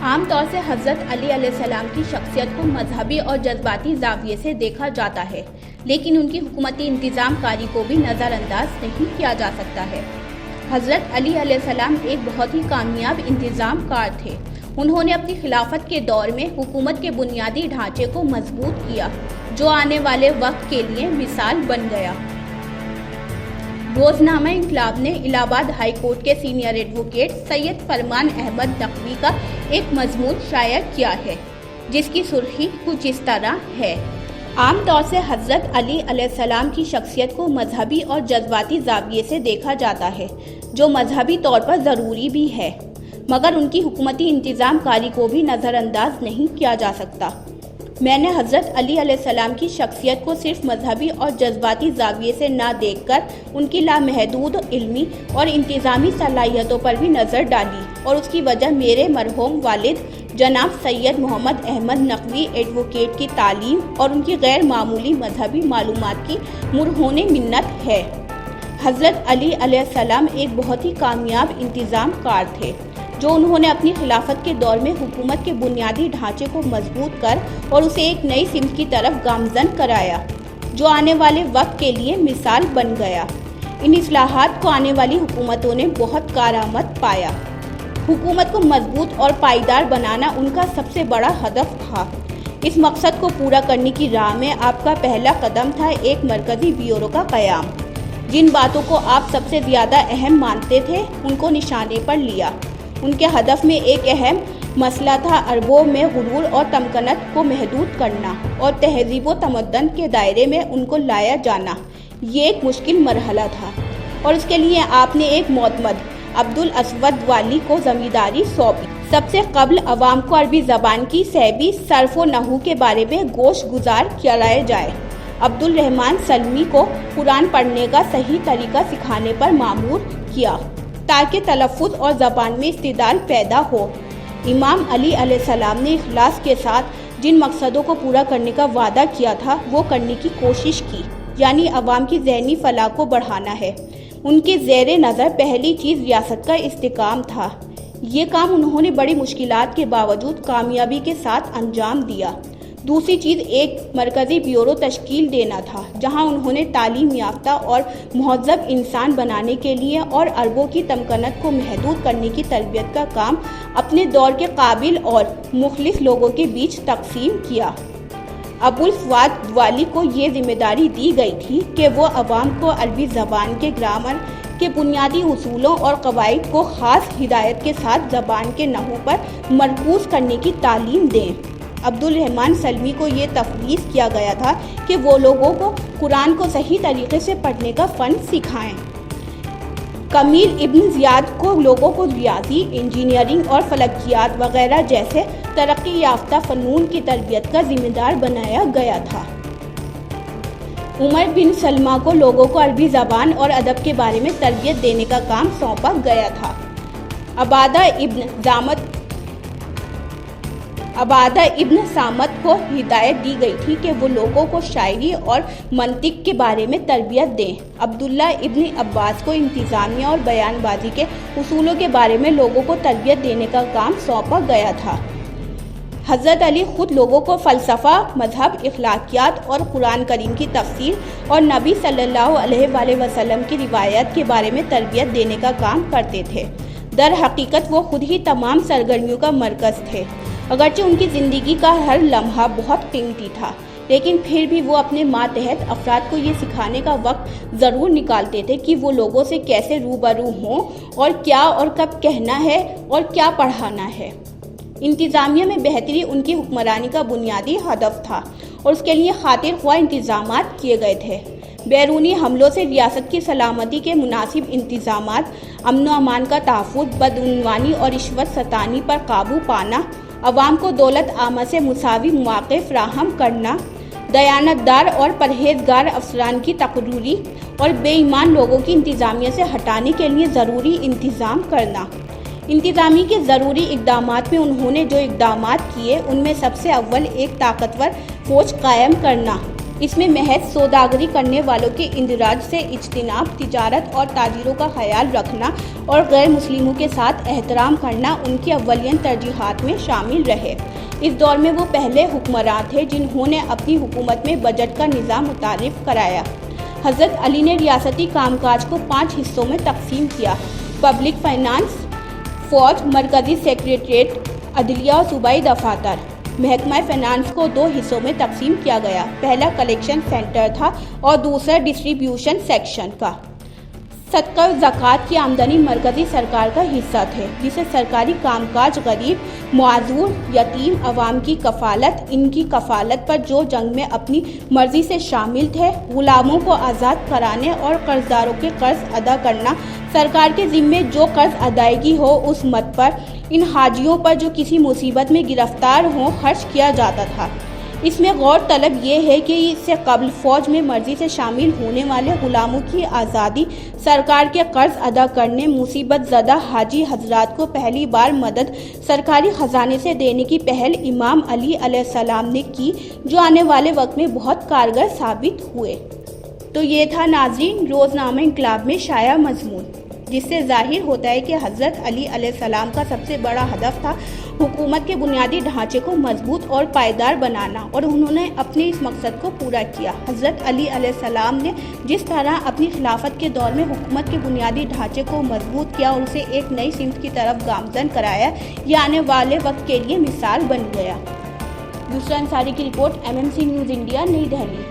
عام طور سے حضرت علی علیہ السلام کی شخصیت کو مذہبی اور جذباتی زاویے سے دیکھا جاتا ہے، لیکن ان کی حکومتی انتظام کاری کو بھی نظر انداز نہیں کیا جا سکتا ہے۔ حضرت علی علیہ السلام ایک بہت ہی کامیاب انتظام کار تھے۔ انہوں نے اپنی خلافت کے دور میں حکومت کے بنیادی ڈھانچے کو مضبوط کیا، جو آنے والے وقت کے لیے مثال بن گیا۔ روزنامہ انقلاب نے الہ آباد ہائی کورٹ کے سینئر ایڈوکیٹ سید فرمان احمد نقوی کا ایک مضمون شائع کیا ہے، جس کی سرخی کچھ اس طرح ہے: عام طور سے حضرت علی علیہ السلام کی شخصیت کو مذہبی اور جذباتی زاویے سے دیکھا جاتا ہے، جو مذہبی طور پر ضروری بھی ہے، مگر ان کی حکومتی انتظام کاری کو بھی نظر انداز نہیں کیا جا سکتا۔ میں نے حضرت علی علیہ السلام کی شخصیت کو صرف مذہبی اور جذباتی زاویے سے نہ دیکھ کر ان کی لامحدود علمی اور انتظامی صلاحیتوں پر بھی نظر ڈالی، اور اس کی وجہ میرے مرحوم والد جناب سید محمد احمد نقوی ایڈوکیٹ کی تعلیم اور ان کی غیر معمولی مذہبی معلومات کی مرہون منت ہے۔ حضرت علی علیہ السلام ایک بہت ہی کامیاب انتظام کار تھے، جو انہوں نے اپنی خلافت کے دور میں حکومت کے بنیادی ڈھانچے کو مضبوط کر اور اسے ایک نئی سمت کی طرف گامزن کرایا، جو آنے والے وقت کے لیے مثال بن گیا۔ ان اصلاحات کو آنے والی حکومتوں نے بہت کارآمد پایا۔ حکومت کو مضبوط اور پائیدار بنانا ان کا سب سے بڑا ہدف تھا۔ اس مقصد کو پورا کرنے کی راہ میں آپ کا پہلا قدم تھا ایک مرکزی بیورو کا قیام۔ جن باتوں کو آپ سب سے زیادہ اہم مانتے تھے، ان کو نشانے پر لیا۔ ان کے ہدف میں ایک اہم مسئلہ تھا اربوں میں غرور اور تمکنت کو محدود کرنا اور تہذیب و تمدن کے دائرے میں ان کو لایا جانا۔ یہ ایک مشکل مرحلہ تھا، اور اس کے لیے آپ نے ایک معتمد عبدالاسود والی کو ذمہ داری سونپی۔ سب سے قبل عوام کو عربی زبان کی صحیح صرف و نحو کے بارے میں گوش گزار کرایا جائے۔ عبدالرحمن سلمی کو قرآن پڑھنے کا صحیح طریقہ سکھانے پر مامور کیا، تاکہ تلفظ اور زبان میں استعدال پیدا ہو۔ امام علی علیہ السلام نے اخلاص کے ساتھ جن مقصدوں کو پورا کرنے کا وعدہ کیا تھا، وہ کرنے کی کوشش کی، یعنی عوام کی ذہنی فلاح کو بڑھانا ہے۔ ان کے زیر نظر پہلی چیز ریاست کا استحکام تھا۔ یہ کام انہوں نے بڑی مشکلات کے باوجود کامیابی کے ساتھ انجام دیا۔ دوسری چیز ایک مرکزی بیورو تشکیل دینا تھا، جہاں انہوں نے تعلیم یافتہ اور مہذب انسان بنانے کے لیے اور عربوں کی تمکنت کو محدود کرنے کی تربیت کا کام اپنے دور کے قابل اور مخلص لوگوں کے بیچ تقسیم کیا۔ ابوالفضل والی کو یہ ذمہ داری دی گئی تھی کہ وہ عوام کو عربی زبان کے گرامر کے بنیادی اصولوں اور قواعد کو خاص ہدایت کے ساتھ زبان کے نحو پر مرکوز کرنے کی تعلیم دیں۔ عبدالرحمن سلمی کو یہ تفویض کیا گیا تھا کہ وہ لوگوں کو قرآن کو صحیح طریقے سے پڑھنے کا فن سکھائیں۔ کمیل ابن زیاد کو لوگوں کو ریاضی، انجینئرنگ اور فلکیات وغیرہ جیسے ترقی یافتہ فنون کی تربیت کا ذمہ دار بنایا گیا تھا۔ عمر بن سلمہ کو لوگوں کو عربی زبان اور ادب کے بارے میں تربیت دینے کا کام سونپا گیا تھا۔ عبادہ ابن سامت کو ہدایت دی گئی تھی کہ وہ لوگوں کو شاعری اور منطق کے بارے میں تربیت دیں۔ عبداللہ ابن عباس کو انتظامیہ اور بیان بازی کے اصولوں کے بارے میں لوگوں کو تربیت دینے کا کام سونپا گیا تھا۔ حضرت علی خود لوگوں کو فلسفہ، مذہب، اخلاقیات اور قرآن کریم کی تفسیر اور نبی صلی اللہ علیہ وآلہ وسلم کی روایات کے بارے میں تربیت دینے کا کام کرتے تھے۔ در حقیقت وہ خود ہی تمام سرگرمیوں کا مرکز تھے۔ اگرچہ ان کی زندگی کا ہر لمحہ بہت قیمتی تھا، لیکن پھر بھی وہ اپنے ماتحت افراد کو یہ سکھانے کا وقت ضرور نکالتے تھے کہ وہ لوگوں سے کیسے روبرو ہوں اور کیا اور کب کہنا ہے اور کیا پڑھانا ہے۔ انتظامیہ میں بہتری ان کی حکمرانی کا بنیادی ہدف تھا، اور اس کے لیے خاطر خواہ انتظامات کیے گئے تھے۔ بیرونی حملوں سے ریاست کی سلامتی کے مناسب انتظامات، امن و امان کا تحفظ، بدعنوانی اور رشوت ستانی پر قابو پانا، عوام کو دولت عامہ سے مساوی مواقع فراہم کرنا، دیانتدار اور پرہیزگار افسران کی تقرری اور بے ایمان لوگوں کی انتظامیہ سے ہٹانے کے لیے ضروری انتظام کرنا۔ انتظامی کے ضروری اقدامات میں انہوں نے جو اقدامات کیے، ان میں سب سے اول ایک طاقتور فوج قائم کرنا، اس میں محض سوداگری کرنے والوں کے اندراج سے اجتناب، تجارت اور تاجروں کا خیال رکھنا اور غیر مسلموں کے ساتھ احترام کرنا ان کی اولین ترجیحات میں شامل رہے۔ اس دور میں وہ پہلے حکمران تھے جنہوں نے اپنی حکومت میں بجٹ کا نظام متعارف کرایا۔ حضرت علی نے ریاستی کام کاج کو 5 حصوں میں تقسیم کیا: پبلک فائنانس، فوج، مرکزی سیکریٹریٹ، عدلیہ اور صوبائی دفاتر۔ محکمہ فائنانس کو 2 حصوں میں تقسیم کیا گیا، پہلا کلیکشن سینٹر تھا اور دوسرا ڈسٹریبیوشن سیکشن کا۔ صدقہ و زکوٰۃ کی آمدنی مرکزی سرکار کا حصہ تھے، جسے سرکاری کام کاج غریب، معذور، یتیم عوام کی کفالت، ان کی کفالت پر جو جنگ میں اپنی مرضی سے شامل تھے، غلاموں کو آزاد کرانے اور قرض داروں کے قرض ادا کرنا، سرکار کے ذمے جو قرض ادائیگی ہو اس مد پر ان حاجیوں پر جو کسی مصیبت میں گرفتار ہوں خرچ کیا جاتا تھا۔ اس میں غور طلب یہ ہے کہ اس سے قبل فوج میں مرضی سے شامل ہونے والے غلاموں کی آزادی، سرکار کے قرض ادا کرنے، مصیبت زدہ حاجی حضرات کو پہلی بار مدد سرکاری خزانے سے دینے کی پہل امام علی علیہ السلام نے کی، جو آنے والے وقت میں بہت کارگر ثابت ہوئے۔ تو یہ تھا ناظرین روزنامہ انقلاب میں شائع مضمون، جس سے ظاہر ہوتا ہے کہ حضرت علی علیہ السلام کا سب سے بڑا ہدف تھا حکومت کے بنیادی ڈھانچے کو مضبوط اور پائیدار بنانا، اور انہوں نے اپنے اس مقصد کو پورا کیا۔ حضرت علی علیہ السلام نے جس طرح اپنی خلافت کے دور میں حکومت کے بنیادی ڈھانچے کو مضبوط کیا اور اسے ایک نئی سمت کی طرف گامزن کرایا، یہ آنے والے وقت کے لیے مثال بن گیا۔ یسریٰ انصاری کی رپورٹ، MMC نیوز انڈیا، نئی دہلی۔